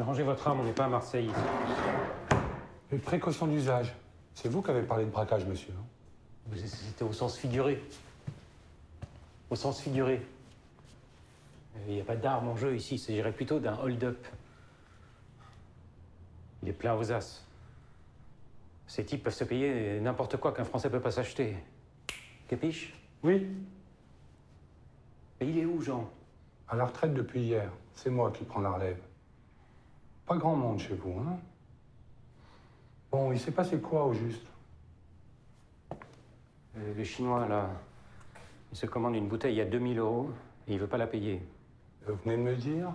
Rangez votre arme, on n'est pas à Marseille ici. Les précautions d'usage. C'est vous qui avez parlé de braquage, monsieur. C'était au sens figuré. Au sens figuré. Il n'y a pas d'armes en jeu ici, il s'agirait plutôt d'un hold-up. Il est plein aux as. Ces types peuvent se payer n'importe quoi qu'un Français peut pas s'acheter. Capiche? Oui, Et il est où, Jean? à la retraite depuis hier. C'est moi qui prends la relève. Pas grand monde chez vous, hein? Bon, il s'est passé quoi au juste? Le Chinois, là, il se commande une bouteille à 2000 € et il veut pas la payer. Vous venez de me dire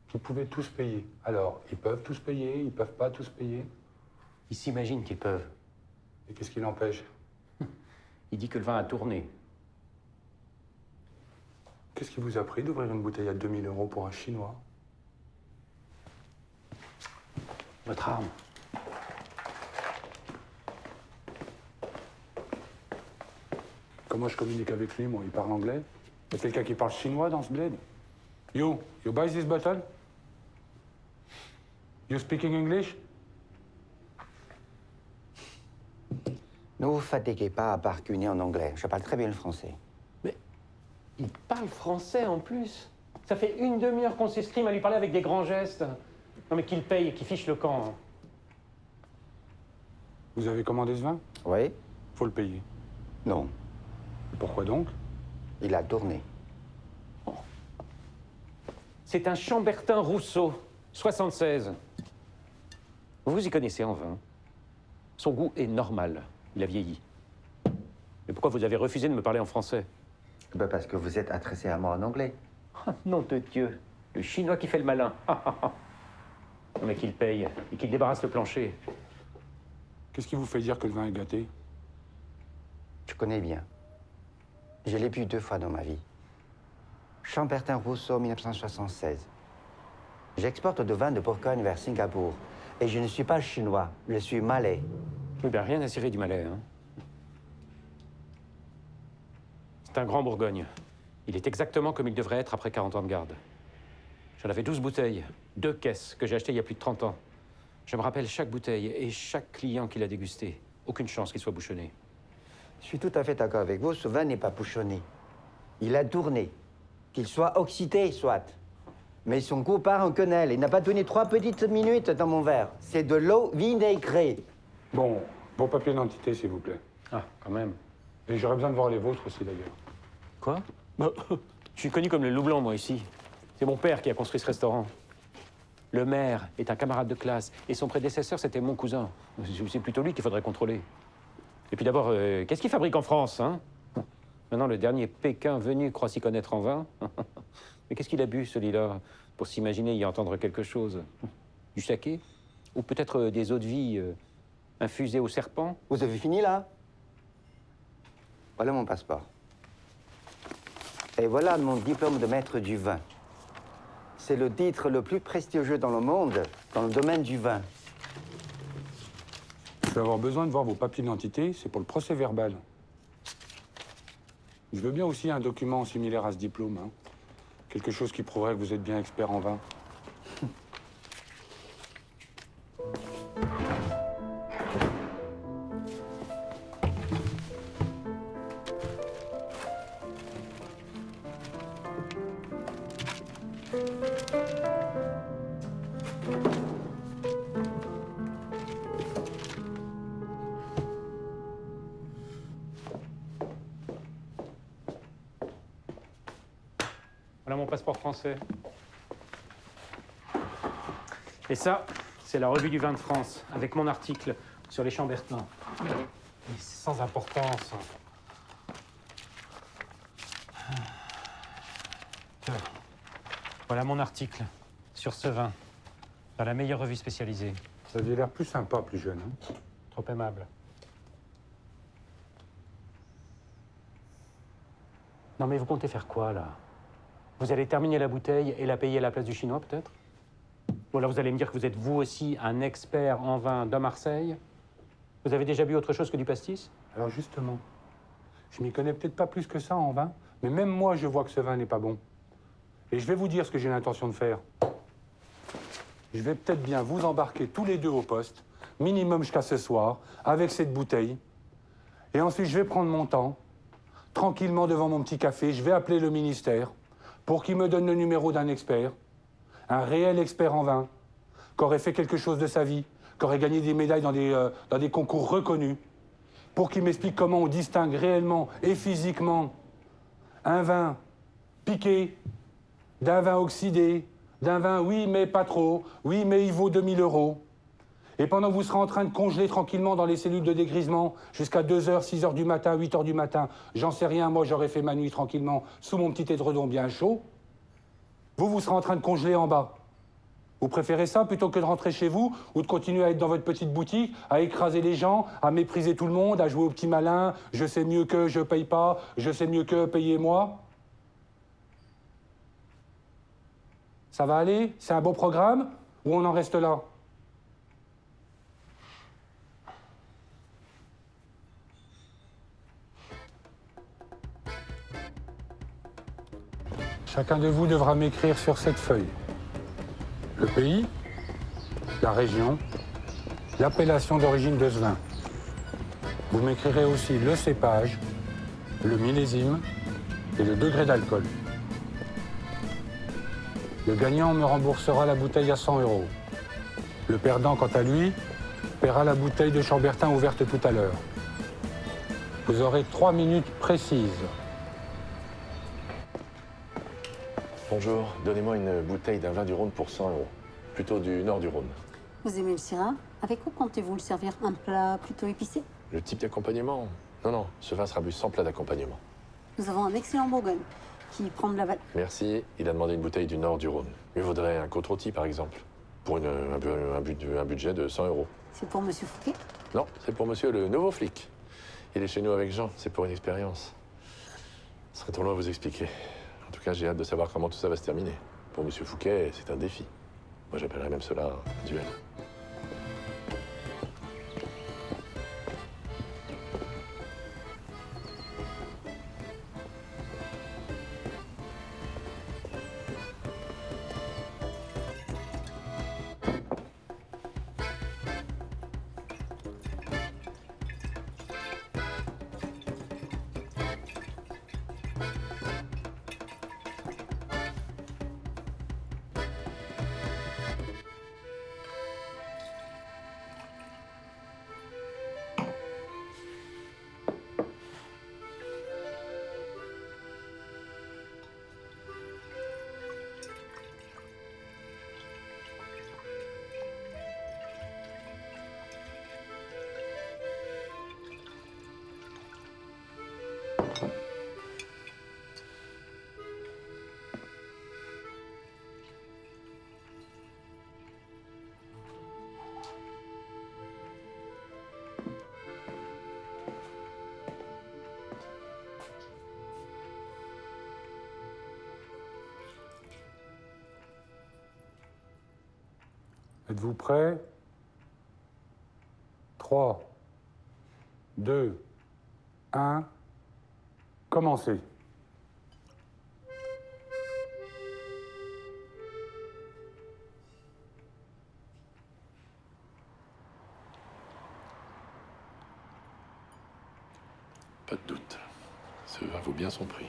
qu'ils pouvaient tous payer. Alors, ils peuvent tous payer, ils peuvent pas tous payer. Ils s'imaginent qu'ils peuvent. Et qu'est-ce qui l'empêche? Il dit que le vin a tourné. Qu'est-ce qui vous a pris d'ouvrir une bouteille à 2000 € pour un Chinois? Votre arme. Comment je communique avec lui, moi? Il parle anglais? Il y a quelqu'un qui parle chinois dans ce bled? You buy this bottle? You speaking English? Ne vous fatiguez pas à barcuner en anglais. Je parle très bien le français. Mais il parle français en plus. Ça fait une demi-heure qu'on s'escrime à lui parler avec des grands gestes. Non mais qu'il paye et qu'il fiche le camp. Hein. Vous avez commandé ce vin? Oui? Faut le payer. Non. Pourquoi donc? Il a tourné. C'est un Chambertin Rousseau, 76. Vous y connaissez en vin. Son goût est normal. Il a vieilli. Mais pourquoi vous avez refusé de me parler en français? Ben parce que vous êtes adressé à moi en anglais. Ah, nom de Dieu. Le Chinois qui fait le malin. Non mais qu'il paye et qu'il débarrasse le plancher. Qu'est-ce qui vous fait dire que le vin est gâté? Je connais bien. Je l'ai bu 2 fois dans ma vie. Chambertin Rousseau, 1976. J'exporte de vin de Bourgogne vers Singapour. Et je ne suis pas chinois, je suis malais. Oui, ben rien à cirer du Malais. Hein. C'est un grand Bourgogne. Il est exactement comme il devrait être après 40 ans de garde. J'en avais 12 bouteilles, 2 caisses que j'ai achetées il y a plus de 30 ans. Je me rappelle chaque bouteille et chaque client qui l'a dégusté. Aucune chance qu'il soit bouchonné. Je suis tout à fait d'accord avec vous, ce vin n'est pas bouchonné. Il a tourné. Qu'il soit oxydé, soit. Mais son goût part en quenelle. Il n'a pas donné 3 petites minutes dans mon verre. C'est de l'eau vinaigrée. Bon, vos papiers d'identité, s'il vous plaît. Ah, quand même. Et j'aurais besoin de voir les vôtres aussi, d'ailleurs. Quoi? Je suis connu comme le loup blanc, moi, ici. C'est mon père qui a construit ce restaurant. Le maire est un camarade de classe. Et son prédécesseur, c'était mon cousin. C'est plutôt lui qu'il faudrait contrôler. Et puis d'abord, qu'est-ce qu'il fabrique en France, hein? Maintenant, le dernier Pékin venu croit s'y connaître en vin. Mais qu'est-ce qu'il a bu, celui-là, pour s'imaginer y entendre quelque chose? Du saké? Ou peut-être des eaux-de-vie infusées au serpent? Vous avez fini, là? Voilà mon passeport. Et voilà mon diplôme de maître du vin. C'est le titre le plus prestigieux dans le monde, dans le domaine du vin. Je vais avoir besoin de voir vos papiers d'identité, c'est pour le procès verbal. Je veux bien aussi un document similaire à ce diplôme, hein. Quelque chose qui prouverait que vous êtes bien expert en vin. Voilà mon passeport français. Et ça, c'est la revue du vin de France, avec mon article sur les Chambertins. Mais sans importance. Voilà mon article sur ce vin, dans la meilleure revue spécialisée. Vous aviez l'air plus sympa, plus jeune, hein. Trop aimable. Non mais vous comptez faire quoi, là? Vous allez terminer la bouteille et la payer à la place du Chinois, peut-être? Ou alors vous allez me dire que vous êtes vous aussi un expert en vin de Marseille? Vous avez déjà bu autre chose que du pastis? Alors justement, je m'y connais peut-être pas plus que ça en vin, mais même moi, je vois que ce vin n'est pas bon. Et je vais vous dire ce que j'ai l'intention de faire. je vais peut-être bien vous embarquer tous les deux au poste, minimum jusqu'à ce soir, avec cette bouteille. Et ensuite, je vais prendre mon temps, tranquillement devant mon petit café, je vais appeler le ministère pour qu'il me donne le numéro d'un expert, un réel expert en vin, qui aurait fait quelque chose de sa vie, qui aurait gagné des médailles dans des concours reconnus, pour qu'il m'explique comment on distingue réellement et physiquement un vin piqué d'un vin oxydé, d'un vin, oui, mais pas trop, oui, mais il vaut 2000 €. Et pendant que vous serez en train de congeler tranquillement dans les cellules de dégrisement jusqu'à 2h, 6h du matin, 8h du matin, j'en sais rien, moi j'aurais fait ma nuit tranquillement sous mon petit édredon bien chaud, vous serez en train de congeler en bas. Vous préférez ça plutôt que de rentrer chez vous ou de continuer à être dans votre petite boutique, à écraser les gens, à mépriser tout le monde, à jouer au petit malin, je sais mieux que, je paye pas, je sais mieux que, payez-moi. Ça va aller? C'est un beau programme? Ou on en reste là? Chacun de vous devra m'écrire sur cette feuille le pays, la région, l'appellation d'origine de ce vin. Vous m'écrirez aussi le cépage, le millésime et le degré d'alcool. Le gagnant me remboursera la bouteille à 100 €. Le perdant, quant à lui, paiera la bouteille de Chambertin ouverte tout à l'heure. Vous aurez 3 minutes précises. Bonjour, donnez-moi une bouteille d'un vin du Rhône pour 100 €. Plutôt du nord du Rhône. Vous aimez le syrah? Avec quoi comptez-vous le servir? Un plat plutôt épicé? Le type d'accompagnement? Non, non, ce vin sera bu sans plat d'accompagnement. Nous avons un excellent Bourgogne qui prend de la valeur. Merci, il a demandé une bouteille du nord du Rhône. Mieux vaudrait un côte rôti, par exemple, pour un budget de 100 €. C'est pour Monsieur Fouquet? Non, c'est pour monsieur le nouveau flic. Il est chez nous avec Jean, c'est pour une expérience. Ce serait trop long à vous expliquer. En tout cas, j'ai hâte de savoir comment tout ça va se terminer. Pour monsieur Fouquet, c'est un défi. Moi, j'appellerais même cela un duel. Êtes-vous prêts? 3, 2, 1, commencez. Pas de doute. Ce vin vaut bien son prix.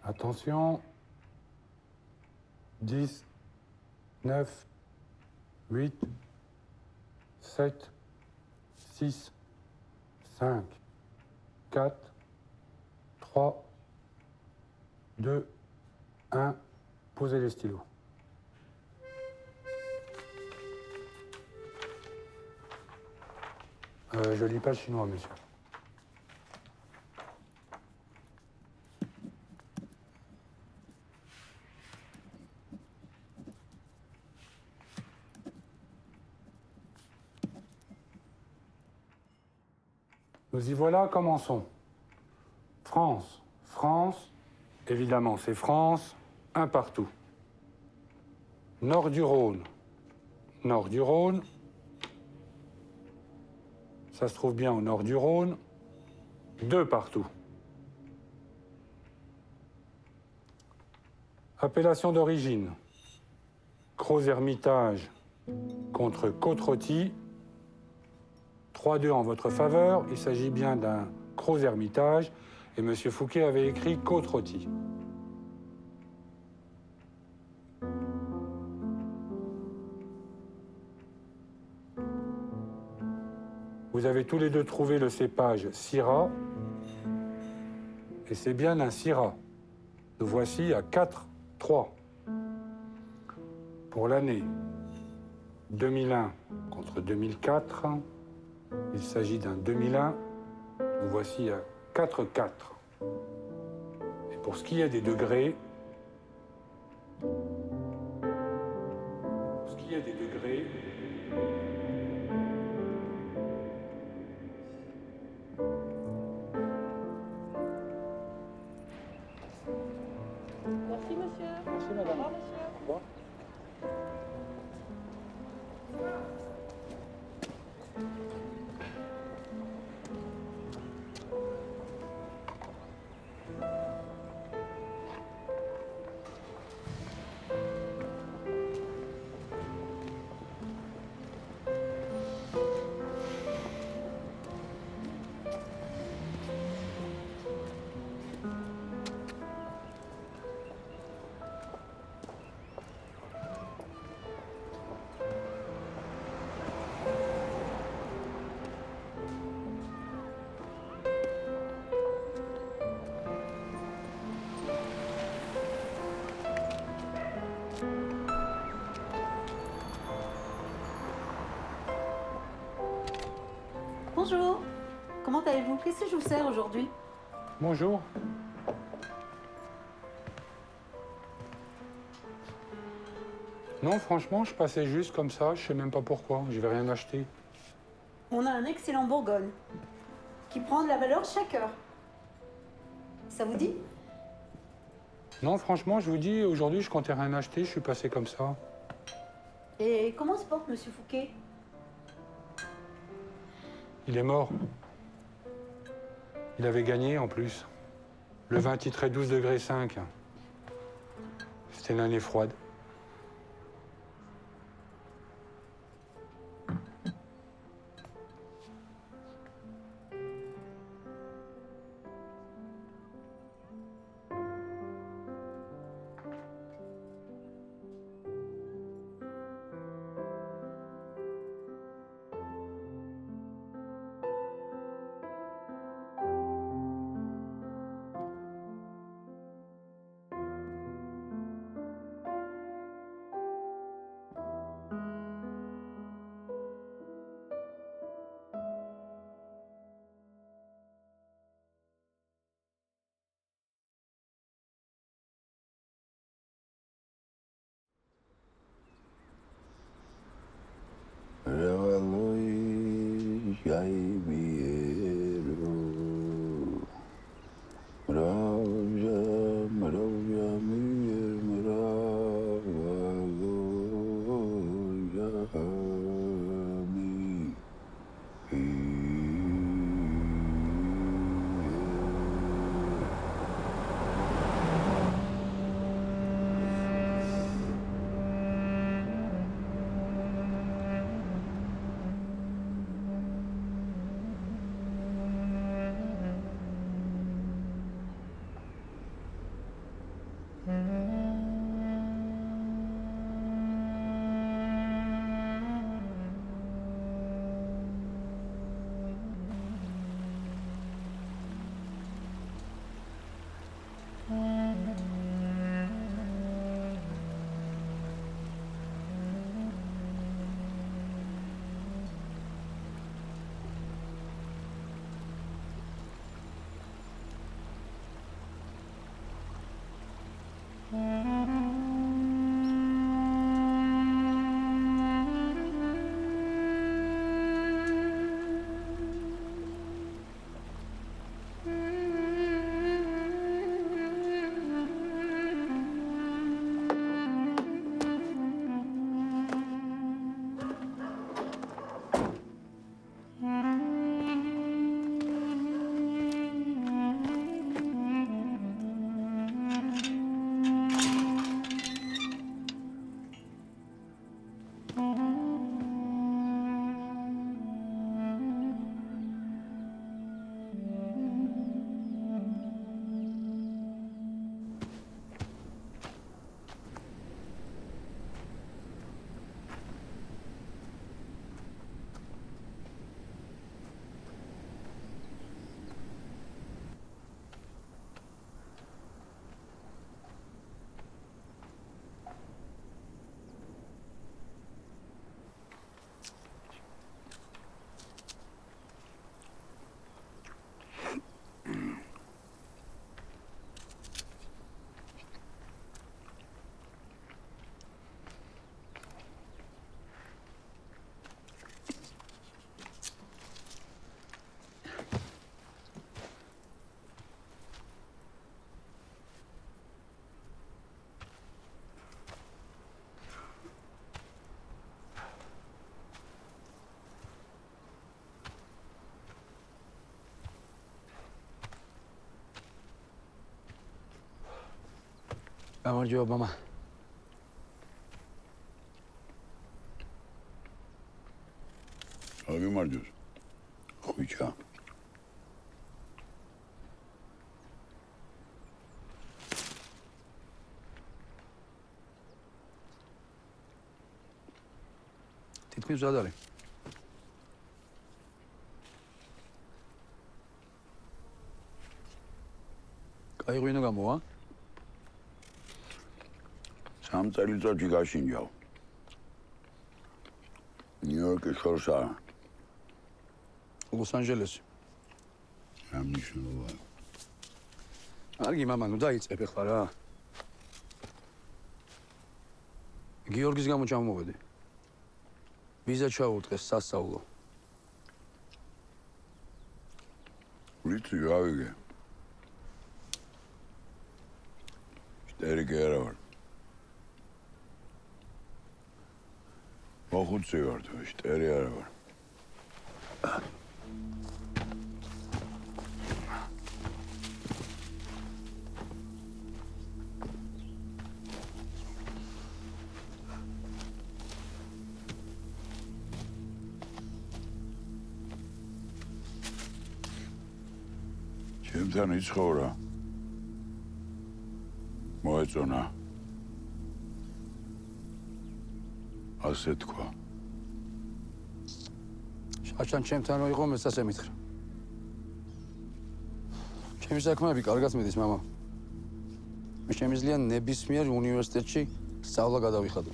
Attention. 10, 9, 8, 7, 6, 5, 4, 3, 2, 1. Posez les stylos. Je lis pas le chinois, monsieur. Nous y voilà, commençons. France, France, évidemment c'est France, un partout. Nord du Rhône, nord du Rhône. Ça se trouve bien au nord du Rhône. 2 partout. Appellation d'origine. Gros-Hermitage contre Côte-Rôtie. 3-2 en votre faveur. Il s'agit bien d'un Gros-Hermitage. Et M. Fouquet avait écrit Côte-Rôtie. Vous avez tous les deux trouvé le cépage Syrah. Et c'est bien un Syrah. Nous voici à 4-3. Pour l'année 2001 contre 2004, il s'agit d'un 2001. Nous voici à 4-4. Et pour ce qui est des degrés, Merci, monsieur. Merci, madame. Au revoir, monsieur. Au revoir. Bonjour. Comment allez-vous? Qu'est-ce que je vous sers aujourd'hui? Bonjour. Non, franchement, je passais juste comme ça, je sais même pas pourquoi, je vais rien acheter. On a un excellent Bourgogne qui prend de la valeur chaque heure. Ça vous dit? Non, franchement, je vous dis, aujourd'hui, je comptais rien acheter, je suis passé comme ça. Et comment se porte Monsieur Fouquet? Il est mort. Il avait gagné, en plus. Le vin titrait 12 degrés 5. C'était l'année froide. გამარჯობა მამა. აგიმარჯოს. ხვიჩა. თითქმის მზად არის. კაი ღვინო გამოვა? 3 წელიწადში გაშინჯავ. ნიუ-იორკის შორსა. ლოს-ანჯელესი. რა მნიშვნელობა? კარგი მამა, ნუ დაიწყებ ახლა რა. გიორგის გამო ჩამოვედი. ვიზა ჩაუდგეს სასწავლო. ვიცი რა ვიგე. შტერიკი არა ვარ. მოხუცი ვარ თუ შტერი არა ვარ. ჩემთან იცხოვრა. მოეწონა. ასე თქვა. შაჩან ჩემთან რო იყო მეც ასე მითხრა. ჩემი საქმეები კარგად მიდის მამა. მე შემიძლია ნებისმიერ უნივერსიტეტში სწავლა გადავიხადო.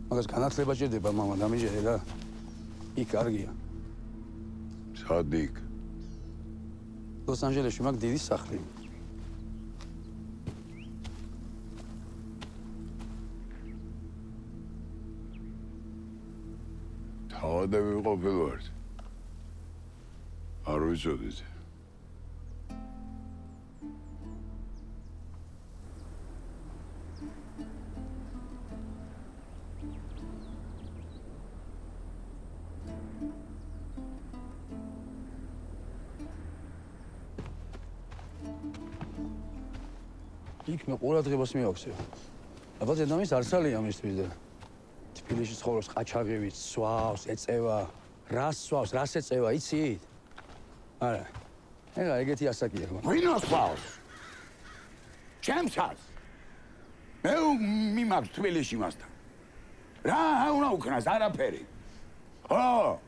მაგას განათლება ჭირდება მამა, დამიჯერე რა. იქ კარგია. სად იქ? ლოს-ანჯელესში მაგ დიდი სახლი. თავადები ყოფილვართ. არ ვიცოდით. იქ მე ყურადღებას მივაქცევ. აბა დედამის არცალია მისთვის და თბილისში ცხოვრობს ყაჩაღივით, სვავს, ეწევა, რას სვავს, რას ეწევა, იცით? არა. ეგა ეგეთი ასაკია. ვინოს ფავს? ჩემსაც. მე მიმაქვს თბილისში მასთან. რა უნდა უკნას არაფერი. ხო.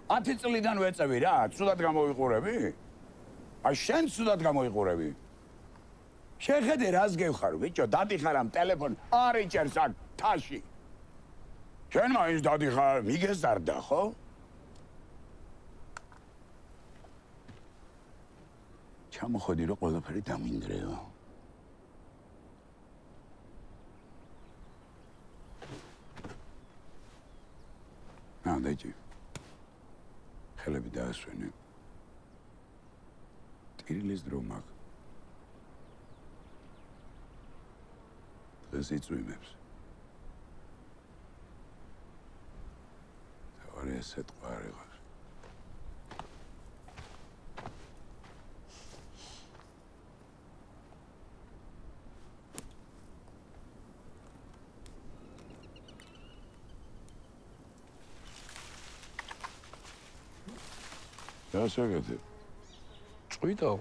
10 წლიდან ვეწევი რა, ცუდად გამოვიყურები? აი შენ ცუდად გამოვიყურები. შეხედე რას გევხარ, ბიჭო, დადიხარ ამ ტელეფონ არ იჭერს აქ თაში. შენ მაინც დადიხარ, მიგეზარდა, ხო? ჩამოходი რომ ყველაფერი დამინდრეო. დაიჭი. ხელები დაასვენე. ტირილის დრო მაქვს. დღეს იწვიმებს. თავარი ესეთ ყარ იყავს. გასაგეთე. წვიდო.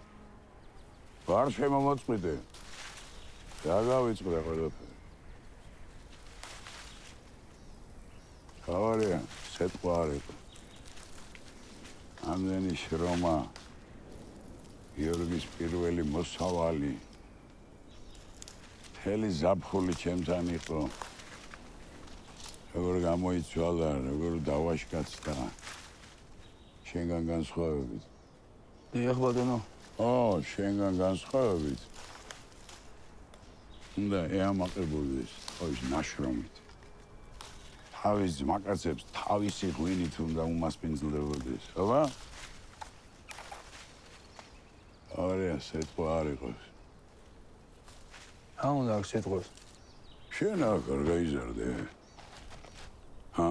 ვარ შემომოწმიდე. დაგავიწყდა ყველაფერი. თავარია, სეტყვა არ იყო. ამდენი შრომა, გიორგის პირველი მოსავალი, მთელი ზაფხული ჩემთან იყო. როგორ გამოიცვალა, როგორ დავაშკაცდა. შენგან განსხვავებით. დიახ ბატონო. ო, შენგან განსხვავებით. უნდა ეამაყებოდეს თავის ნაშრომით. თავის მაკაცებს თავისი ღვინით უნდა უმასპინძლდებოდეს, აბა? არია, სეტყვა არ იყოს. რა უნდა აქ სიტყვას? შენ აქ არ გაიზარდე. ჰა?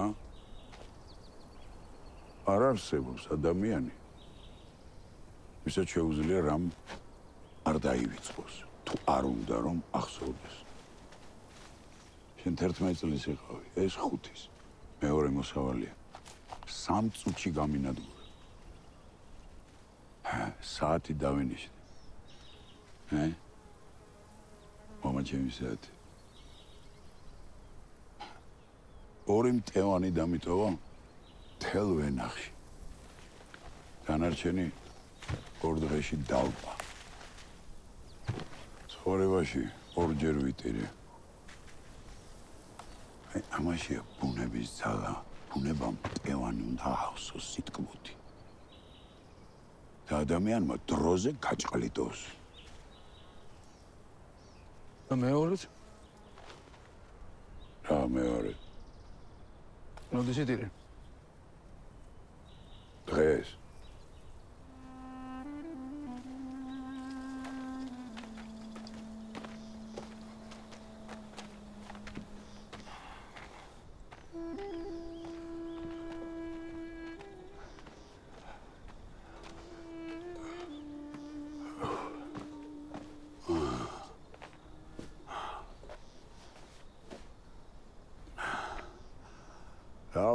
არ არსებობს ადამიანი, ვისაც შეუძლია რამ არ დაივიწყოს, თუ არ უნდა რომ ახსოვდეს. შენ 11 წლის იყავი, ეს 5-ის, მეორე მოსავალია. 3 წუთში გამინადგურე. საათი დავინიშნე. მამა ჩემი საათი. 2 მტევანი დამიტოვა მთელ ვენახში. დანარჩენი 2 დღეში დავყვა. ცხოვრებაში 2-ჯერ ვიტირე. ამაშია ბუნების ძალა, ბუნებამ მტევანი უნდა ახსოს სიტკბუთი. და ადამიანმა დროზე გაჭყლიტოს. და მეორეც? რა მეორე? როდის იტირე? დღეს.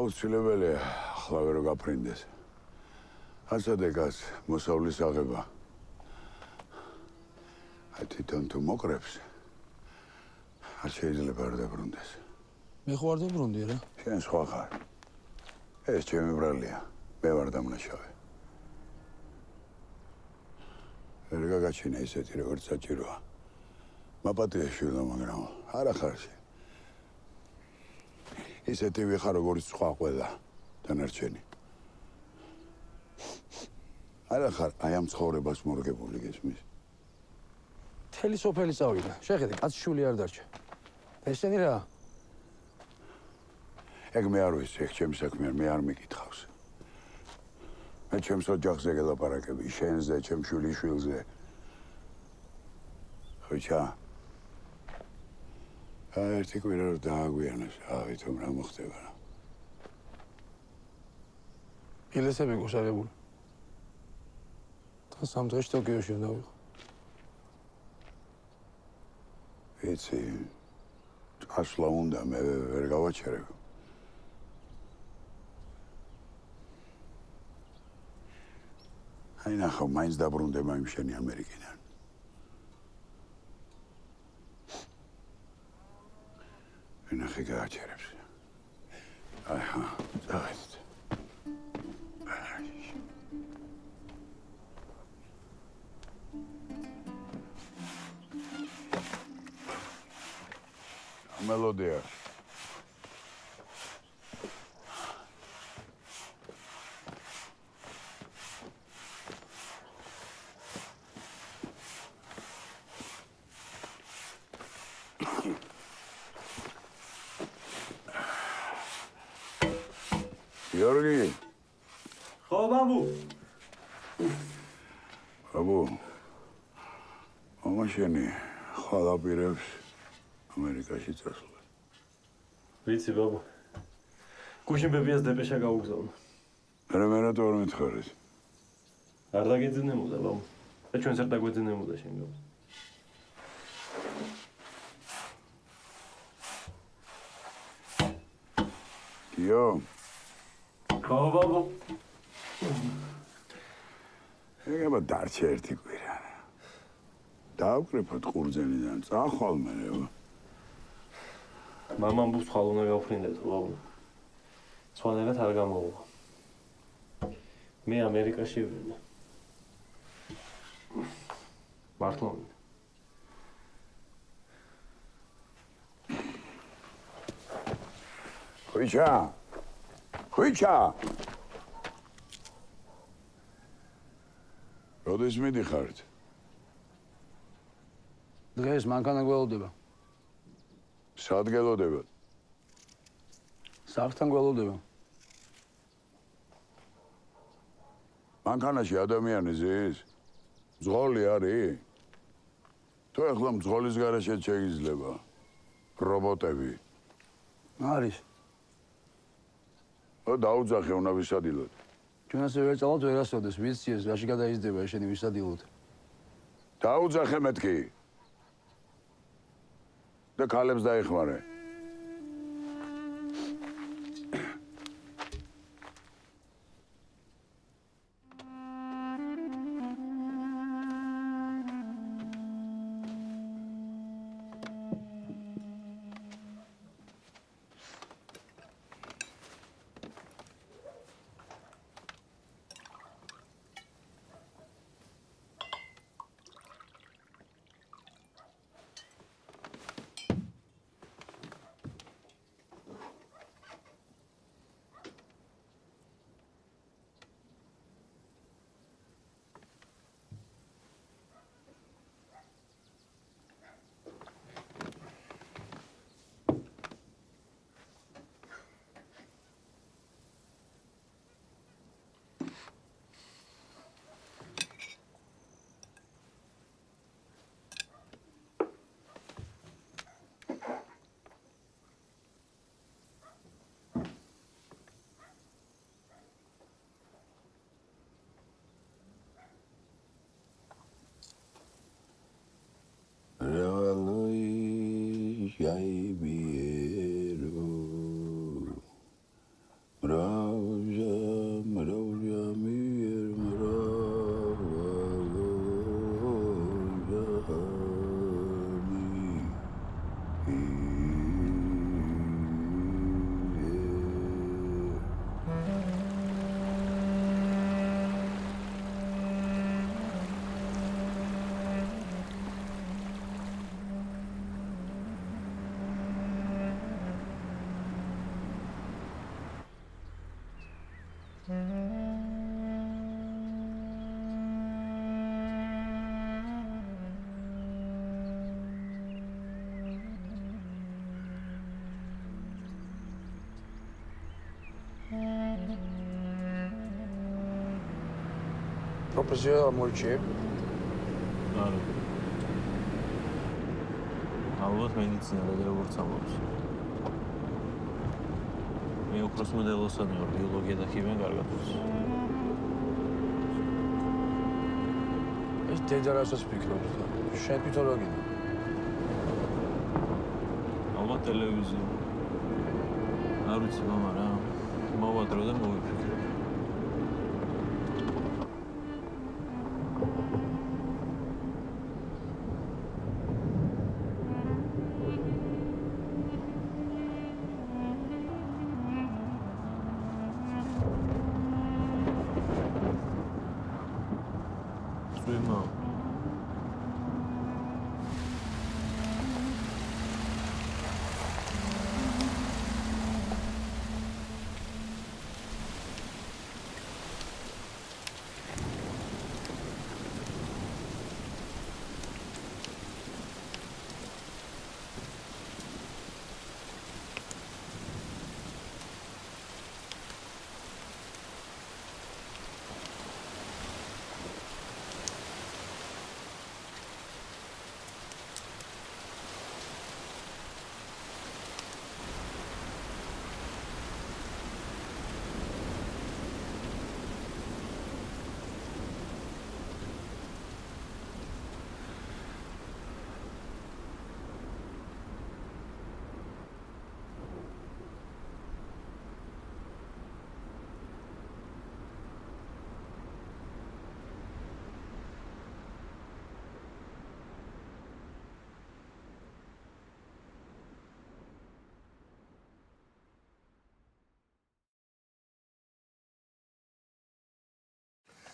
აუცილებელია ახლა ვერ გაფრინდეს. ასადეკას მოსავლის აღება. თვითონ თუ მოკრებს, არ შეიძლება არ დაბრუნდეს. მე ხო არ დაბრუნდი რა. შენ სხვა ხარ. ეს ჩემი ბრალია. მე ვარ დამნაშავე. ვერ გაგაჩინე ისეთი როგორც საჭიროა. მაპატია შვილო, მაგრამ არა ხარ შენ. ისეთი ვიხარ როგორც სხვა ყველა დანარჩენი. არა ხარ აი ამ ცხოვრებას მორგებული გესმის? მთელი სოფელი წავიდა. შეხედე, კაცი შვილი არ დარჩა. ესენი რა? ეგ მე არ ვიცი, ეგ ჩემი საქმე არ, მე არ მიკითხავს. მე ჩემს ოჯახზე გელაპარაკები, შენზე, ჩემ შვილიშვილზე. ხოჭა. ერთი კვირა რომ დააგვიანოს, ვითომ რა მოხდება რა. ილესები გუსაღებული. და 3 დღეში ტოკიოში უნდა ვიყო. ვიცი, წასვლა უნდა, მე ვერ გავაჩერებ. აი ნახავ, მაინც დაბრუნდება იმ შენი ამერიკიდან. ნახე გააჩერებს. აჰა, წავედით. მელოდია. გიორგი. ხო, ბაბუ. ბაბუ. მამა შენი ხალაპირებს ამერიკაში წასვლა. ვიცი, ბაბუ. გუშინ ბებიას დეპეშა გაუგზავნა. მე თორ მითხარით. არ დაგეძინებოდა, ბაბუ. და ჩვენს არ დაგვეძინებოდა შენ გავს. გიო. ხო, ბაბუ. ეგება დარჩა ერთი კვირა. დავკრიფოთ ყურძენიდან, წახვალ მერე. მამამ ბუს ხალ უნდა გავფრინდეთ, ბაბუ. სხვანაირად არ გამოვა. მე ამერიკაში ვიყავ. მართლა. ხუჩა. ხუჩა. როდის მიდიხართ? დღეს მანქანა გველოდება. სად გელოდება? სახლთან გველოდება. მანქანაში ადამიანი ზის? მძღოლი არის? თუ ეხლა მძღოლის გარეშე შეიძლება? რობოტები. არის. დაუძახე უნდა ვისადილოთ. ჩვენ ასე ვერ წავალთ ვერასოდეს, ვიცი ეს რაში გადაიზრდება შენი ვისადილოთ. დაუძახე მეთქი. და ქალებს დაეხმარე. პროფესია მოიჭიე? არა. ალბათ მედიცინა და როგორც ამბობს. მე უბრალოდ მოდელოსანი ვარ, ბიოლოგია და ქიმია კარგად ვიცი. ეს დედა რასაც ფიქრობს და შენ თვითონ რა გინდა? ალბათ ტელევიზია. არ ვიცი მამა რა. მოვადრო და მოვიფიქრე.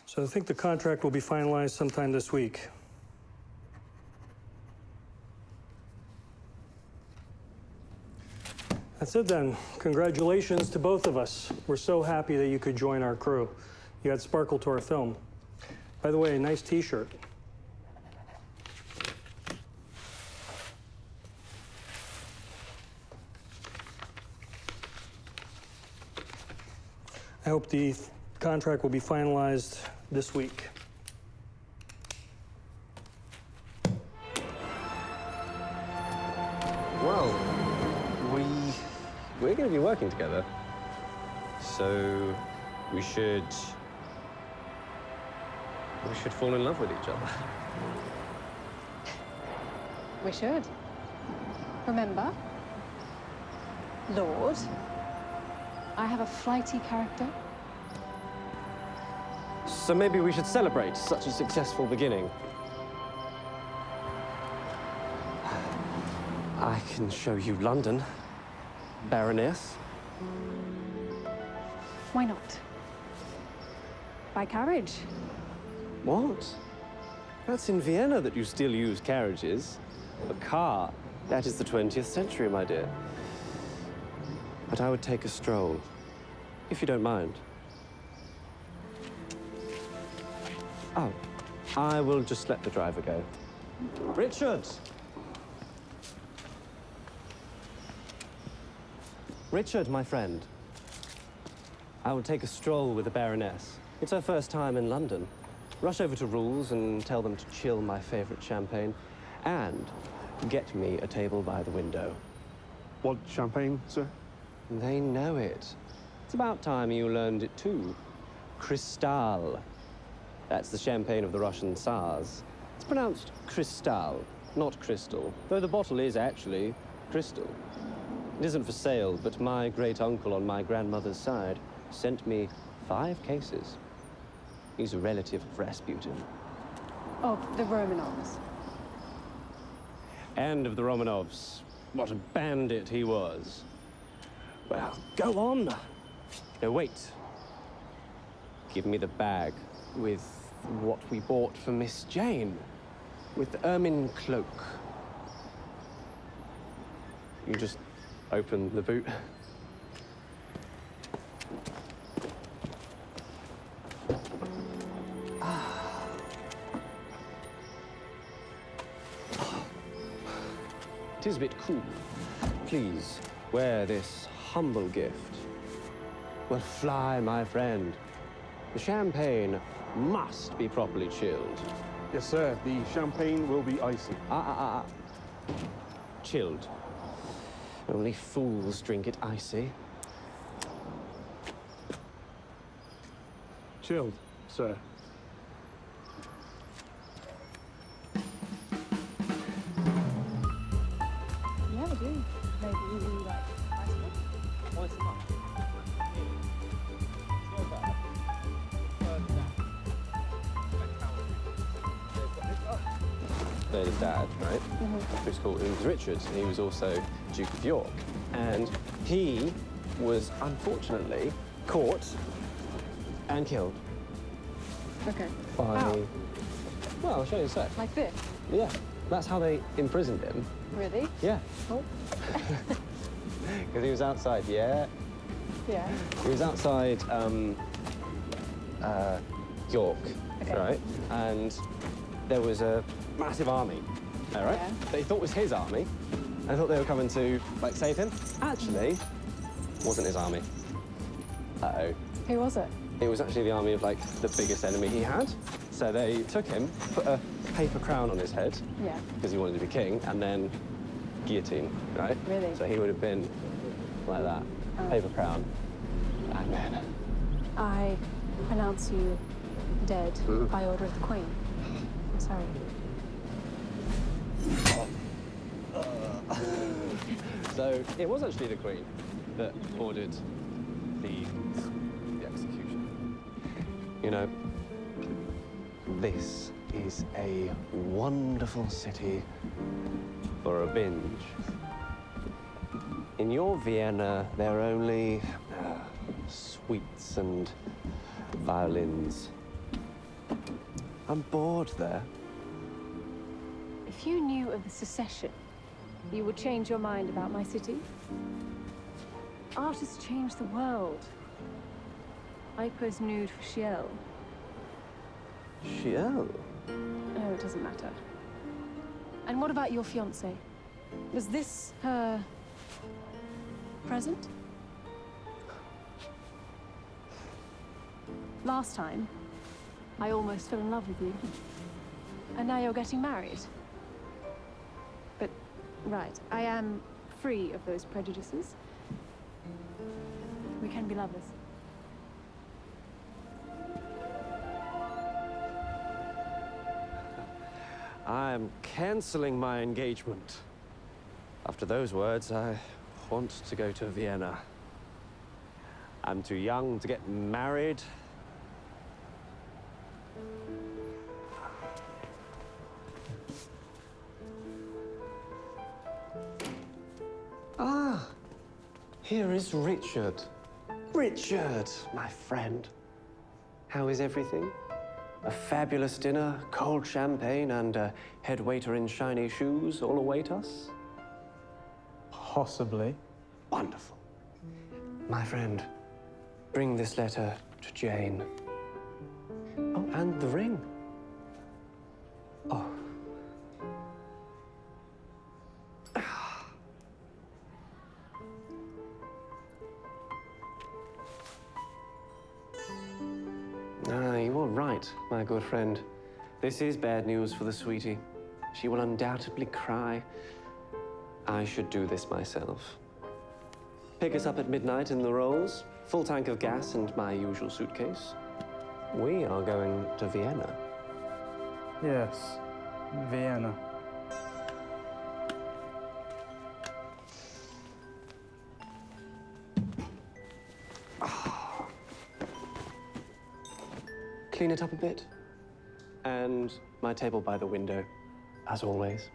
So I think the contract will be finalized sometime this week. That's it then. Congratulations to both of us. We're so happy that you could join our crew. You add sparkle to our film. By the way, a nice t-shirt. I hope the contract will be finalized this week. Well, we're going to be working together. So we should fall in love with each other. We should. Remember, Lord, I have a flighty character. So maybe we should celebrate such a successful beginning. I can show you London, Baroness. Why not? By carriage. What? That's in Vienna that you still use carriages. A car, that is the 20th century, my dear. But I would take a stroll, if you don't mind. Oh, I will just let the driver go. Richard! Richard, my friend. I will take a stroll with the Baroness. It's her first time in London. Rush over to Rules and tell them to chill my favorite champagne and get me a table by the window. What champagne, sir? They know it. It's about time you learned it too. Cristal. That's the champagne of the Russian Tsars. It's pronounced Cristal, not crystal, though the bottle is actually crystal. It isn't for sale, but my great-uncle on my grandmother's side sent me 5 cases. He's a relative of Rasputin. Of the Romanovs. And of the Romanovs. What a bandit he was. Well, go on. No, wait. Give me the bag with what we bought for Miss Jane. With the ermine cloak. You just open the boot. It is a bit cool. Please, wear this humble gift. Well, fly, my friend. The champagne must be properly chilled. Yes, sir. The champagne will be icy. Chilled. Only fools drink it icy. Chilled, sir. Yeah, we do. Maybe you like ice cream? There's his dad, right? Who's called, he was Richard, and he was also Duke of York. And he was unfortunately caught and killed Okay. by, How? well, I'll show you a sec. Like this? Yeah, that's how they imprisoned him. Really? Yeah, Oh. because he was outside, yeah. Yeah. He was outside York, Okay. right? And there was a massive army, all right? Yeah. They thought was his army. I thought they were coming to, like, save him. Actually, wasn't his army. Uh-oh. Who was it? It was actually the army of, like, the biggest enemy he had. So they took him, put a paper crown on his head, Yeah. because he wanted to be king, and then guillotine, right? Really? So he would have been like that, paper crown, and then... I pronounce you dead by order of the Queen. I'm sorry. So it was actually the Queen that ordered the execution. You know, this is a wonderful city for a binge. In your Vienna, there are only sweets and violins. I'm bored there. If you knew of the secession, you would change your mind about my city. Artists change the world. I pose nude for Shiel. Shiel? Oh, it doesn't matter. And what about your fiancée? Was this her present? Last time, I almost fell in love with you. And now you're getting married. But, right, I am free of those prejudices. We can be lovers. I'm cancelling my engagement. After those words, I want to go to Vienna. I'm too young to get married. Ah, here is Richard. Richard, my friend. How is everything? A fabulous dinner, cold champagne, and a head waiter in shiny shoes all await us? Possibly. Wonderful. My friend, bring this letter to Jane. Oh, and the ring. Oh. You are right, my good friend. This is bad news for the sweetie. She will undoubtedly cry. I should do this myself. Pick us up at midnight in the Rolls, full tank of gas and my usual suitcase. We are going to Vienna. Yes, Vienna. Clean it up a bit. And my table by the window, as always.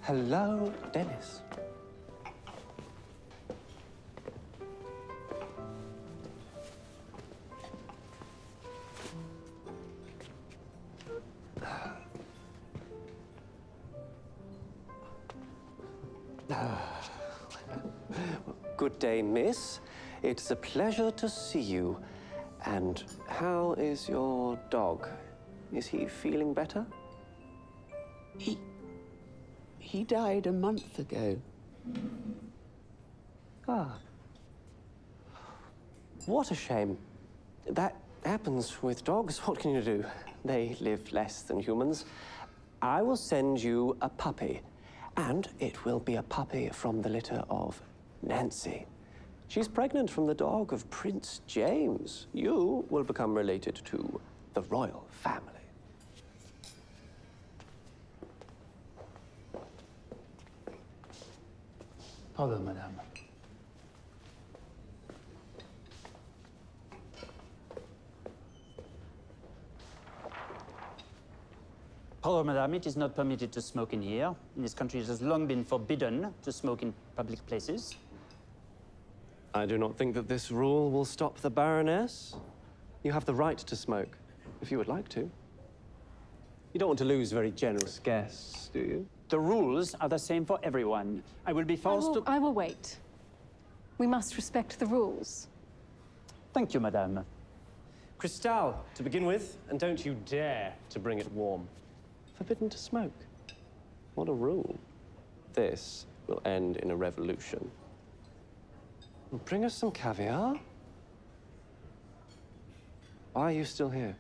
Hello, Dennis. Good day, miss. It's a pleasure to see you. And how is your dog? Is he feeling better? He died a month ago. Ah. What a shame. That happens with dogs. What can you do? They live less than humans. I will send you a puppy. And it will be a puppy from the litter of Nancy. She's pregnant from the dog of Prince James. You will become related to the royal family. Pardon, madame. Hello, madame. It is not permitted to smoke in here. In this country, it has long been forbidden to smoke in public places. I do not think that this rule will stop the Baroness. You have the right to smoke, if you would like to. You don't want to lose very generous guests, do you? The rules are the same for everyone. I will be forced to... I will wait. We must respect the rules. Thank you, madame. Cristal, to begin with, and don't you dare to bring it warm. Forbidden to smoke. What a rule. This will end in a revolution. Bring us some caviar. Why are you still here?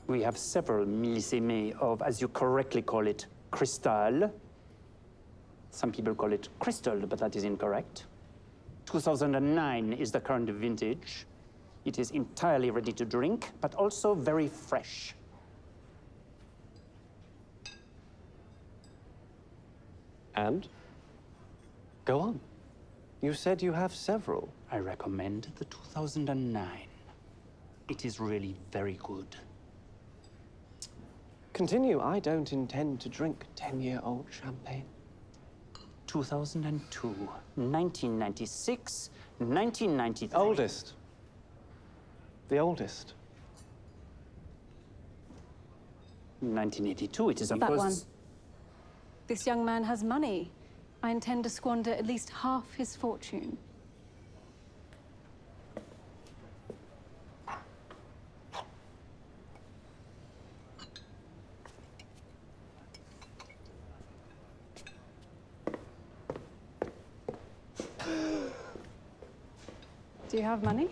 We have several milliseme of, as you correctly call it, cristal. Some people call it crystal, but that is incorrect. 2009 is the current vintage. It is entirely ready to drink, but also very fresh. And? Go on. You said you have several. I recommend the 2009. It is really very good. Continue. I don't intend to drink 10-year-old champagne. 2002, 1996, 1993. Oldest. The oldest. 1982, it is of That course... one. This young man has money. I intend to squander at least half his fortune. Do you have money?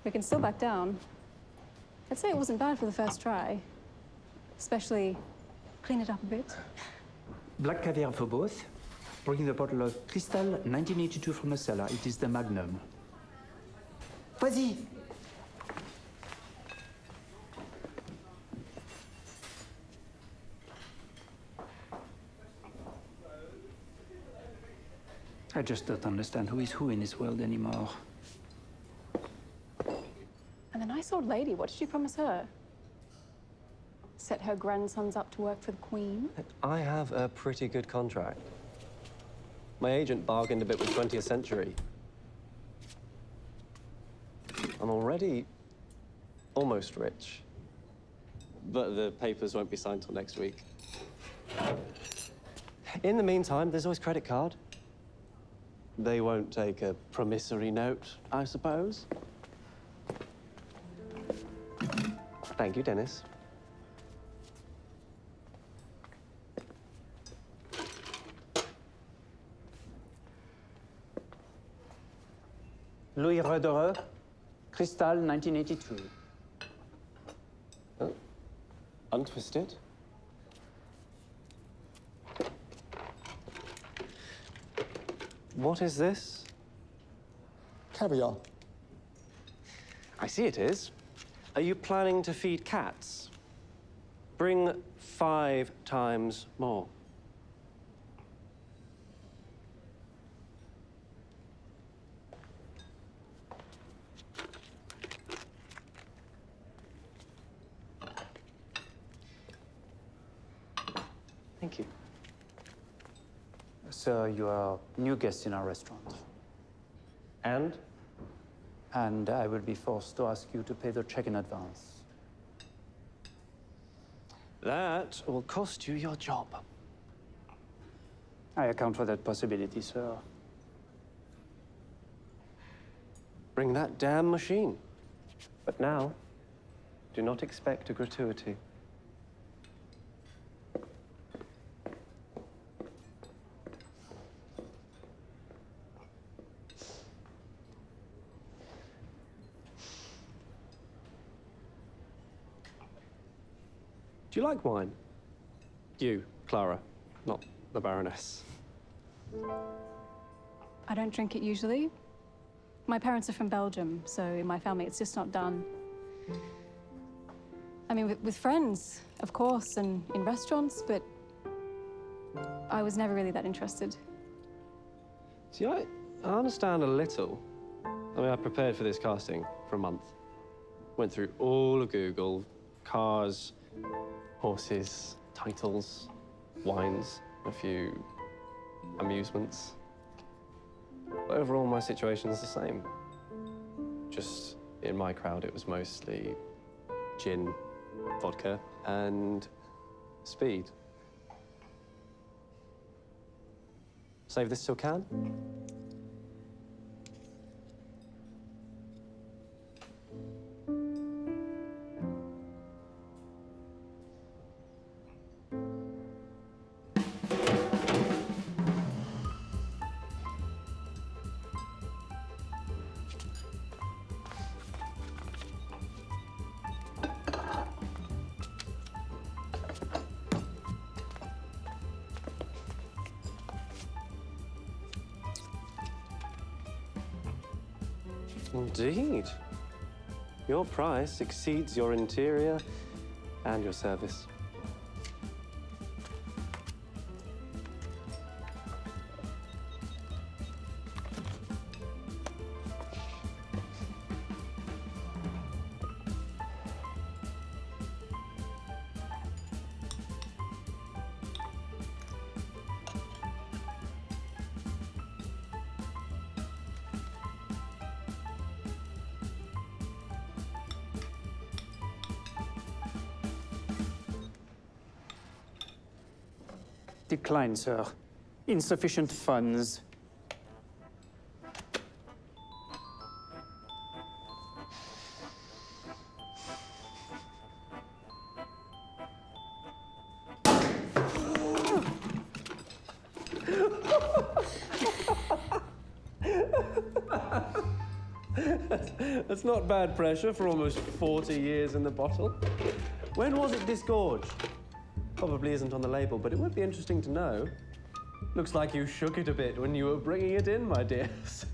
We can still back down. I'd say it wasn't bad for the first try. Especially clean it up a bit. Black caviar for both. Bringing the bottle of Cristal 1982 from the cellar. It is the Magnum. Vas-y. I just don't understand who is who in this world anymore. And the nice old lady, what did you promise her? Set her grandsons up to work for the Queen? I have a pretty good contract. My agent bargained a bit with 20th Century. I'm already almost rich. But the papers won't be signed till next week. In the meantime, there's always credit card. They won't take a promissory note, I suppose. Thank you, Dennis. Louis Roederer, Cristal 1982. Oh. Untwisted. What is this? Caviar. I see it is. Are you planning to feed cats? Bring 5 times more. Thank you. Sir, you are new guest in our restaurant. And? And I will be forced to ask you to pay the check in advance. That will cost you your job. I account for that possibility, sir. Bring that damn machine. But now, do not expect a gratuity. Do you like wine? You, Clara, not the Baroness. I don't drink it usually. My parents are from Belgium, so in my family it's just not done. I mean, with friends, of course, and in restaurants, but I was never really that interested. See, I understand a little. I mean, I prepared for this casting for a month. Went through all of Google, cars, horses, titles, wines, a few amusements. But overall, my situation is the same. Just in my crowd, it was mostly gin, vodka, and speed. Save this till can? Indeed. Your price exceeds your interior and your service. decline, sir. Insufficient funds. That's not bad pressure for almost 40 years in the bottle. When was it disgorged? Probably isn't on the label, but it would be interesting to know. Looks like you shook it a bit when you were bringing it in, my dears.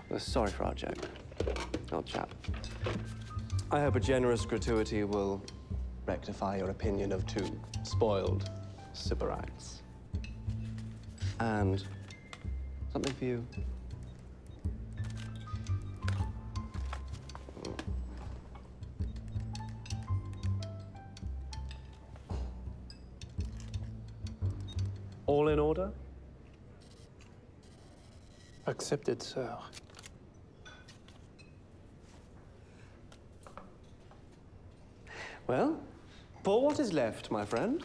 Well, sorry for our joke, old chap. I hope a generous gratuity will rectify your opinion of two spoiled Sybarites. And something for you. All in order? Accepted, sir. Well, for what is left, my friend,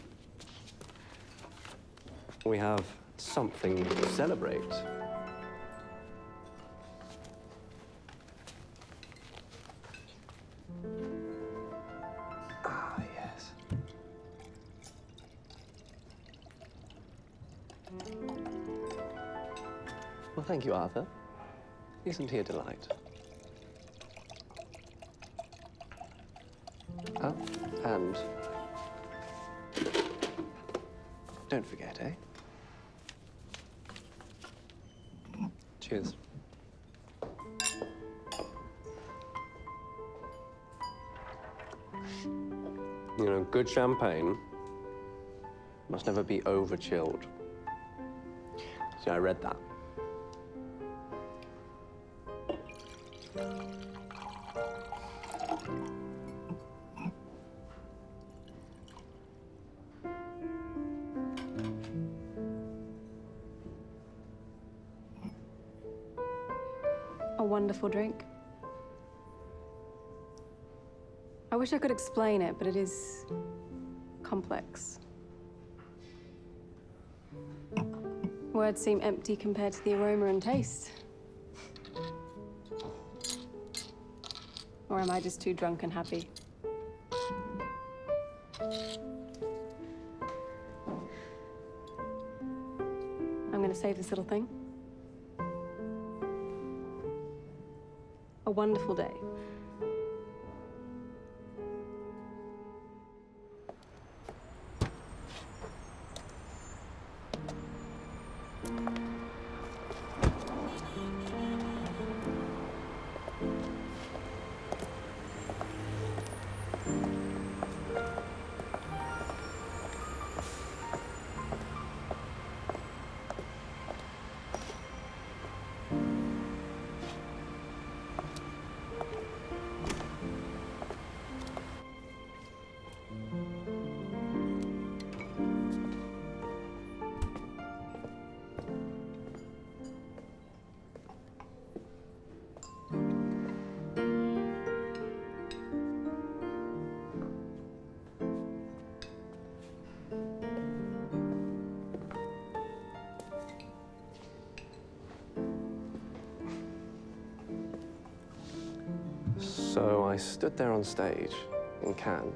we have something to celebrate. Ah, yes. Well, thank you, Arthur. Isn't he a delight? Ah, and don't forget, eh? Cheers. You know, good champagne must never be over-chilled. See, I read that. A wonderful drink. I wish I could explain it, but it is complex. Words seem empty compared to the aroma and taste. Or am I just too drunk and happy? I'm gonna save this little thing. A wonderful day. So I stood there on stage in Cannes,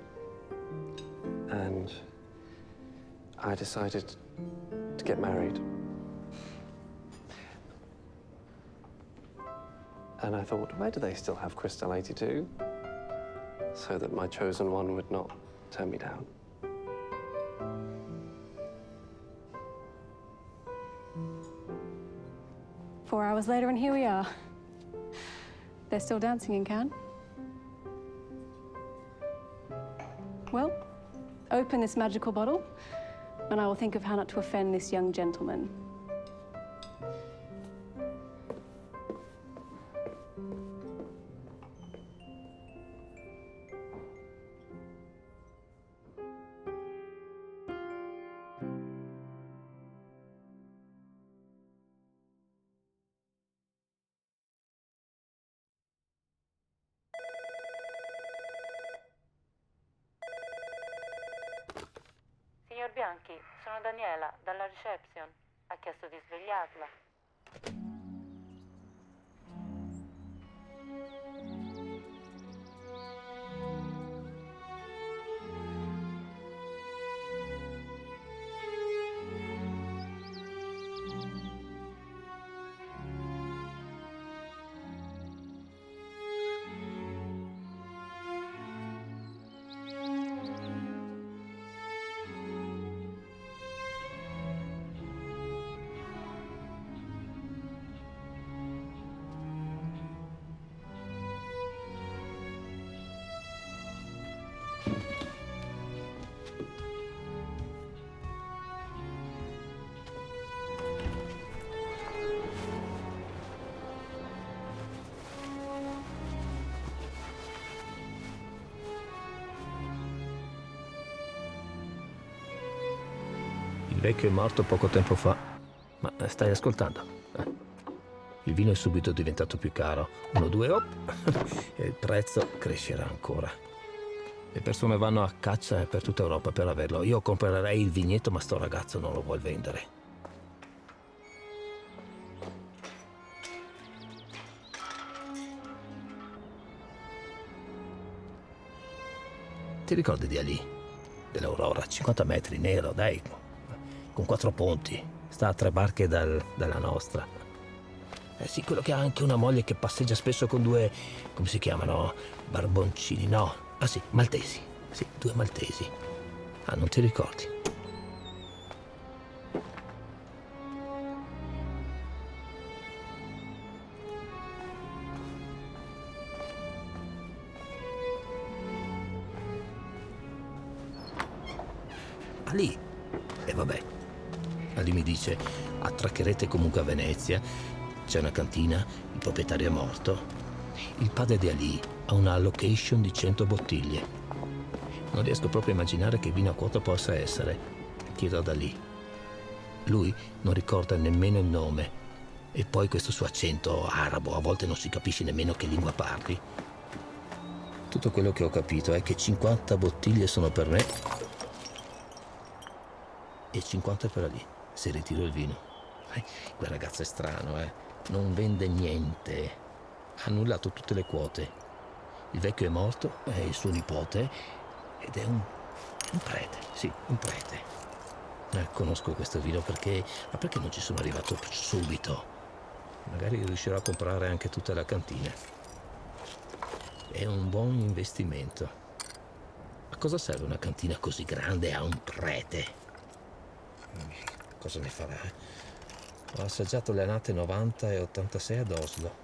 and I decided to get married. And I thought, where do they still have Crystal 82? So that my chosen one would not turn me down. Four hours later, and here we are. They're still dancing in Cannes. Well, open this magical bottle, and I will think of how not to offend this young gentleman. Bianchi, sono Daniela, dalla reception. Ha chiesto di svegliarla. Il vecchio è morto poco tempo fa, ma stai ascoltando? Il vino è subito diventato più caro, 1, 2, op, e il prezzo crescerà ancora. Le persone vanno a caccia per tutta Europa per averlo. Io comprerei il vigneto, ma sto ragazzo non lo vuol vendere. Ti ricordi di Ali? Dell'Aurora, 50 metri, nero, dai, con 4 ponti. Sta a 3 barche dalla nostra. Eh sì, quello che ha anche una moglie che passeggia spesso con 2, come si chiamano? Barboncini, no. Ah sì, maltesi. Sì, 2 maltesi. Ah, non ti ricordi? Ali. E vabbè. Ali mi dice, attraccherete comunque a Venezia, c'è una cantina, il proprietario è morto. Il padre di Ali ha una allocation di 100 bottiglie. Non riesco proprio a immaginare che vino a quota possa essere. Chiedo ad Ali. Lui non ricorda nemmeno il nome. E poi questo suo accento arabo, a volte non si capisce nemmeno che lingua parli. Tutto quello che ho capito è che 50 bottiglie sono per me e 50 per Ali, se ritiro il vino. Quel ragazzo è strano, non vende niente. Ha annullato tutte le quote. Il vecchio è morto, è il suo nipote, ed è un prete, sì, un prete. Conosco questo vino perché non ci sono arrivato subito? Magari riuscirò a comprare anche tutta la cantina. È un buon investimento. A cosa serve una cantina così grande a un prete? Cosa ne farà? Ho assaggiato le annate 90 e 86 ad Oslo.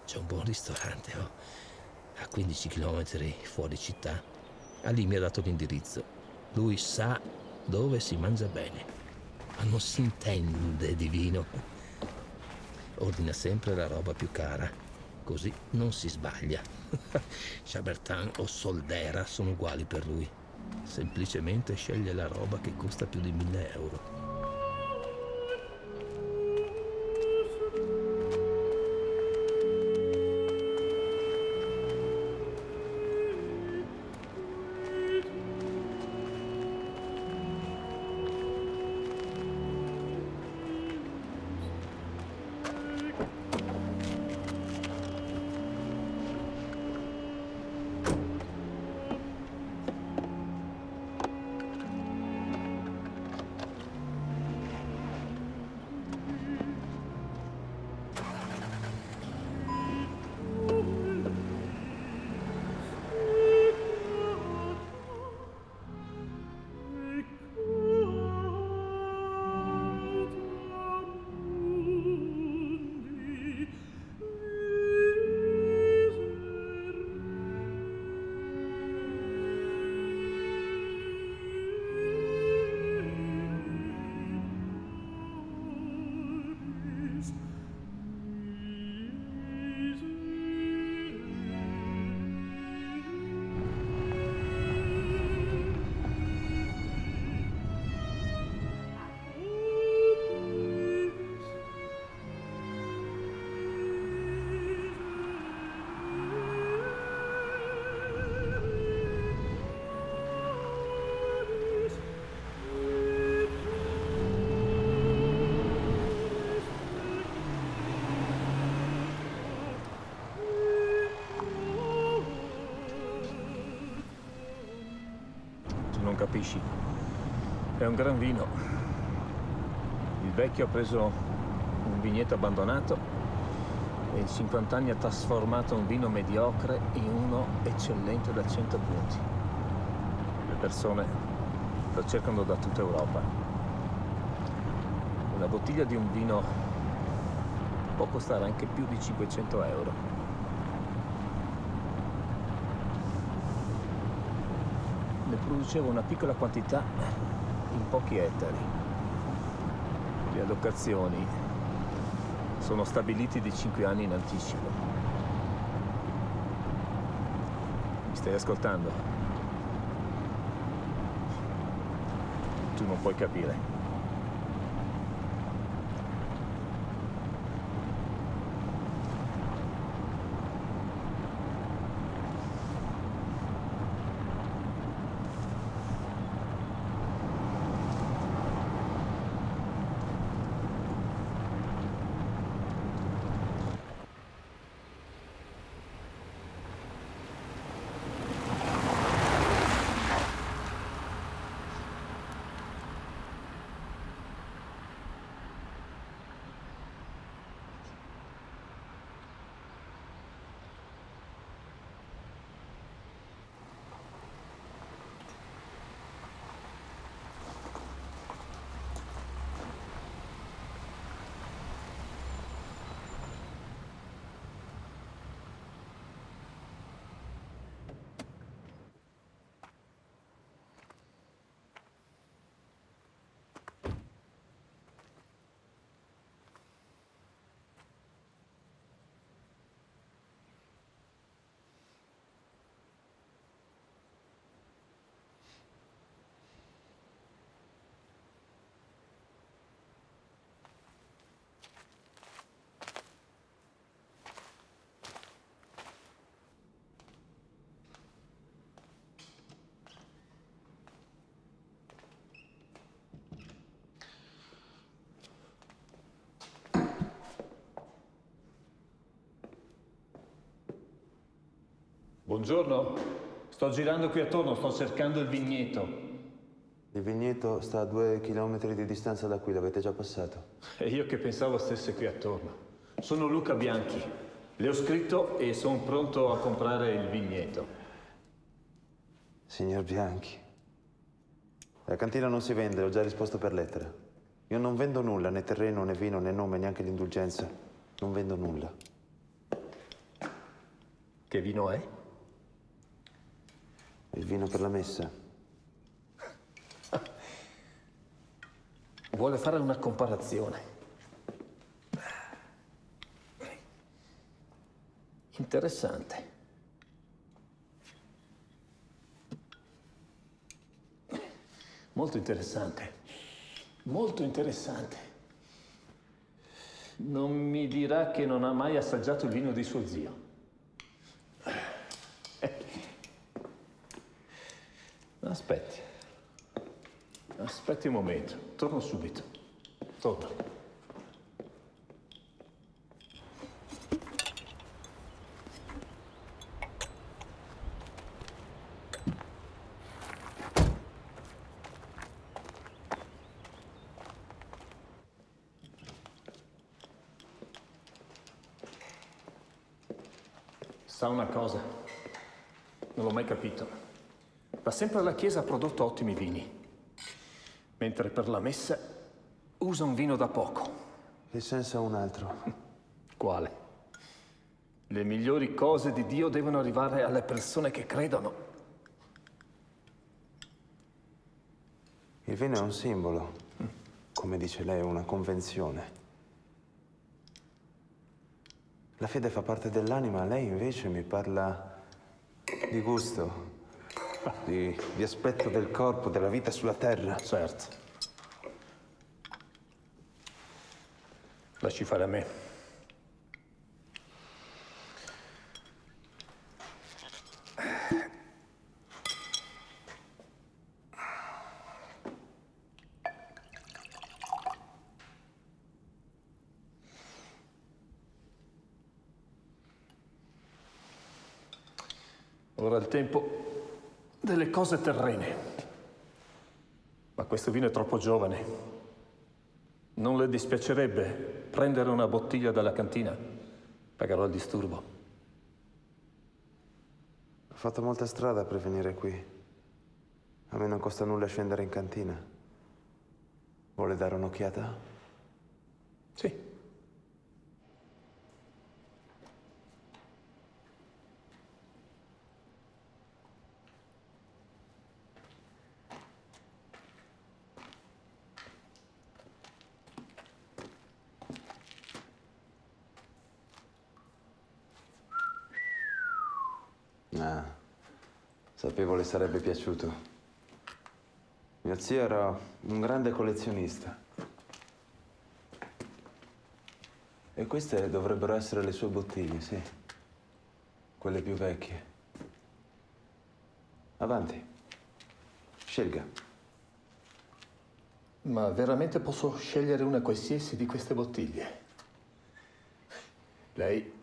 C'è un buon ristorante, a 15 km fuori città. Ali mi ha dato l'indirizzo. Lui sa dove si mangia bene, ma non si intende di vino. Ordina sempre la roba più cara, così non si sbaglia. Chabertin o Soldera sono uguali per lui. Semplicemente sceglie la roba che costa più di 1.000 euro. capisci? È un gran vino. Il vecchio ha preso un vigneto abbandonato e in 50 anni ha trasformato un vino mediocre in uno eccellente da 100 punti. Le persone lo cercano da tutta Europa. Una bottiglia di un vino può costare anche più di 500 euro. Ne producevo una piccola quantità in pochi ettari. Le allocazioni sono stabiliti di 5 anni in anticipo. Mi stai ascoltando? Tu non puoi capire. Buongiorno, sto girando qui attorno, sto cercando il vigneto. Il vigneto sta a 2 chilometri di distanza da qui, l'avete già passato. E io che pensavo stesse qui attorno. Sono Luca Bianchi, le ho scritto e sono pronto a comprare il vigneto. Signor Bianchi, la cantina non si vende, ho già risposto per lettera. Io non vendo nulla, né terreno, né vino, né nome, neanche l'indulgenza. Non vendo nulla. Che vino è? Il vino per la messa. Vuole fare una comparazione. Interessante. Molto interessante. Molto interessante. Non mi dirà che non ha mai assaggiato il vino di suo zio. Aspetti. Aspetti un momento. Torno subito. Torno. Sa una cosa? Non l'ho mai capito. Da sempre la Chiesa ha prodotto ottimi vini, mentre per la messa usa un vino da poco. Il senso è un altro. Quale? Le migliori cose di Dio devono arrivare alle persone che credono. Il vino è un simbolo. Come dice lei, una convenzione. La fede fa parte dell'anima, lei invece mi parla di gusto. Di aspetto del corpo, della vita sulla terra. Certo. Lasci fare a me. Ora è il tempo delle cose terrene. Ma questo vino è troppo giovane. Non le dispiacerebbe prendere una bottiglia dalla cantina? Pagherò il disturbo. Ho fatto molta strada per venire qui. A me non costa nulla scendere in cantina. Vuole dare un'occhiata? Sì. Ah, sapevo le sarebbe piaciuto. Mio zio era un grande collezionista. E queste dovrebbero essere le sue bottiglie, sì. Quelle più vecchie. Avanti. Scelga. Ma veramente posso scegliere una qualsiasi di queste bottiglie? Lei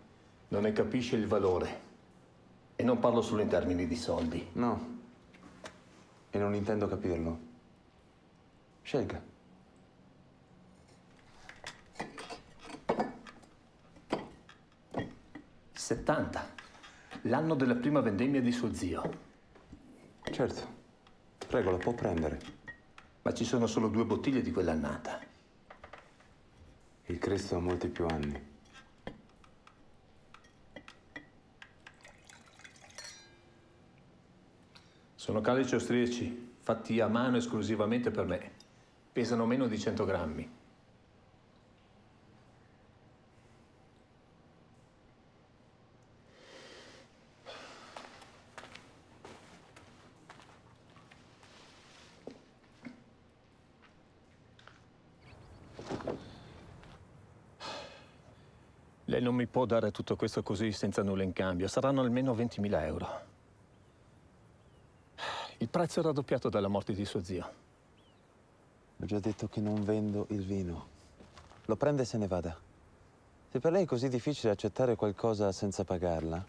non ne capisce il valore. E non parlo solo in termini di soldi. No. E non intendo capirlo. Scelga. '70. L'anno della prima vendemmia di suo zio. Certo. Prego, la può prendere. Ma ci sono solo 2 bottiglie di quell'annata. Il Cristo ha molti più anni. Sono calici austriaci, fatti a mano esclusivamente per me. Pesano meno di 100 grammi. Lei non mi può dare tutto questo così senza nulla in cambio. Saranno almeno 20.000 euro. Il prezzo è raddoppiato dalla morte di suo zio. Ho già detto che non vendo il vino. Lo prende e se ne vada. Se per lei è così difficile accettare qualcosa senza pagarla,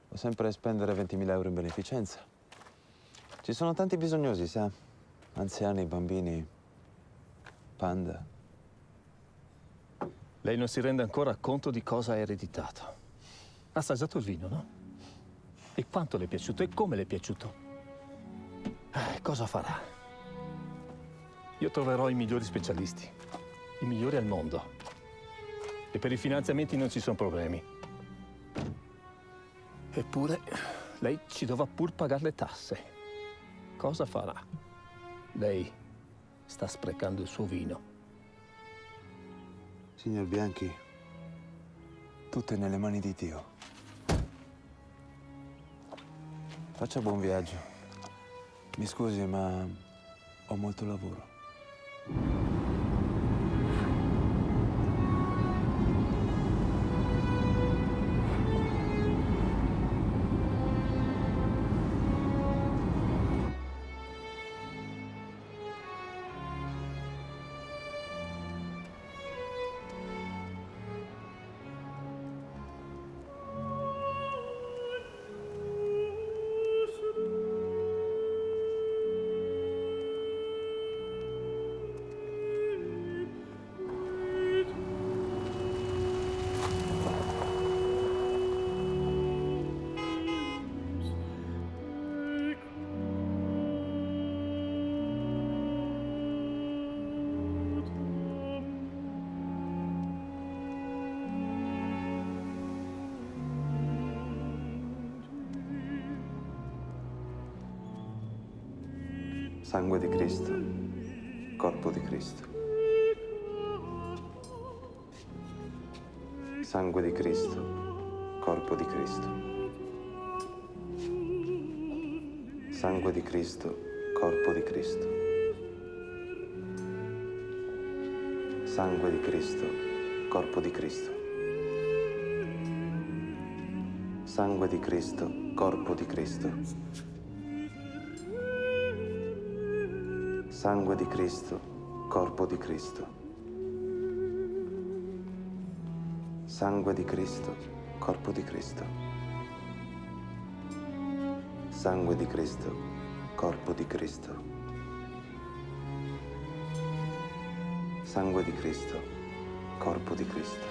può sempre spendere 20.000 euro in beneficenza. Ci sono tanti bisognosi, sa? Anziani, bambini, panda. Lei non si rende ancora conto di cosa ha ereditato. Ha assaggiato il vino, no? E quanto le è piaciuto e come le è piaciuto? Cosa farà? Io troverò i migliori specialisti, i migliori al mondo. E per i finanziamenti non ci sono problemi. Eppure, lei ci dovrà pur pagare le tasse. Cosa farà? Lei sta sprecando il suo vino. Signor Bianchi, tutto è nelle mani di Dio. Faccia buon viaggio. Mi scusi, ma ho molto lavoro. Sangue di Cristo, corpo di Cristo. Sangue di Cristo, corpo di Cristo. Sangue di Cristo, corpo di Cristo. Sangue di Cristo, corpo di Cristo. Sangue di Cristo, corpo di Cristo. Sangue di Cristo, corpo di Cristo. Sangue di Cristo, corpo di Cristo. Sangue di Cristo, corpo di Cristo. Sangue di Cristo, corpo di Cristo.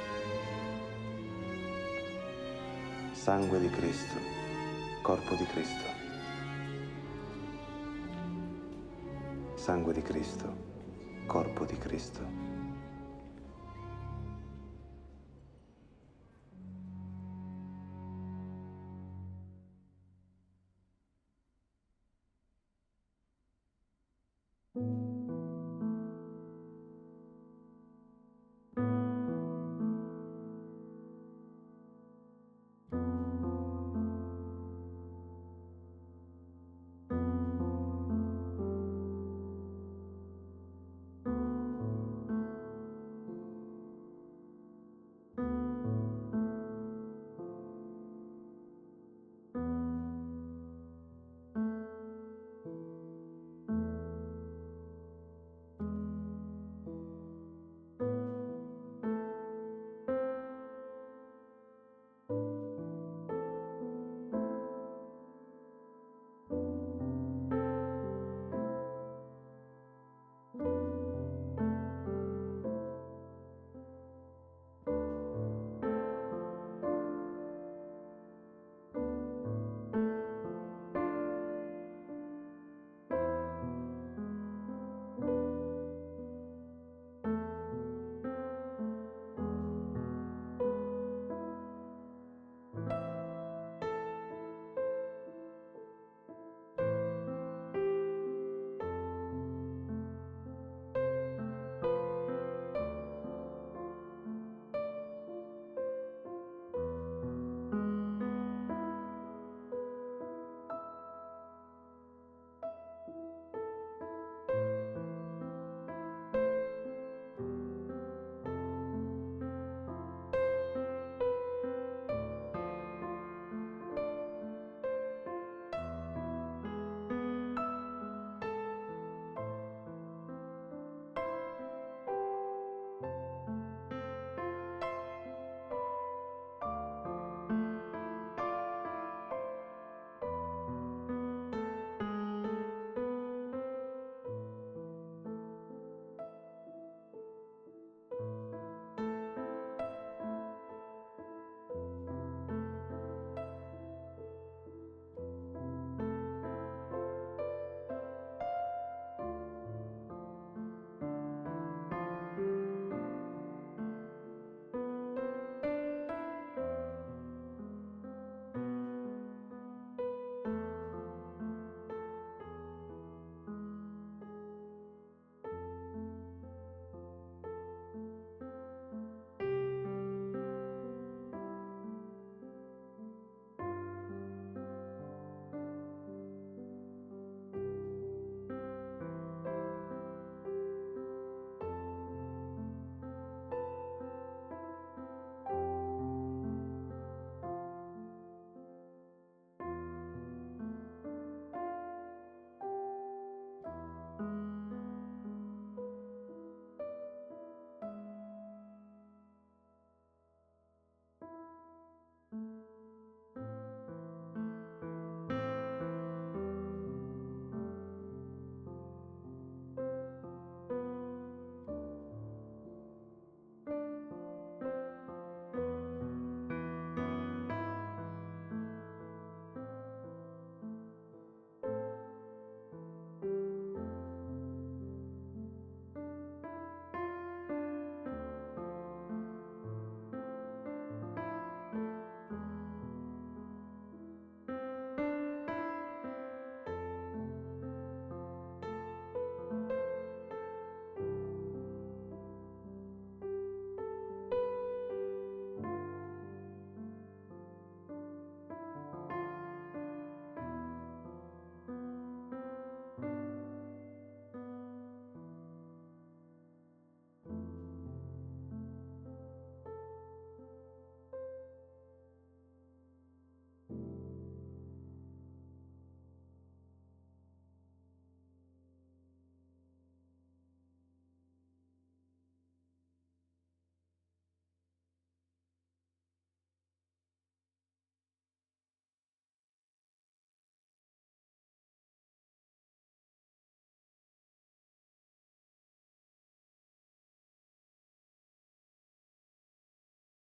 Sangue di Cristo, corpo di Cristo. Sangue di Cristo, corpo di Cristo. Thank you.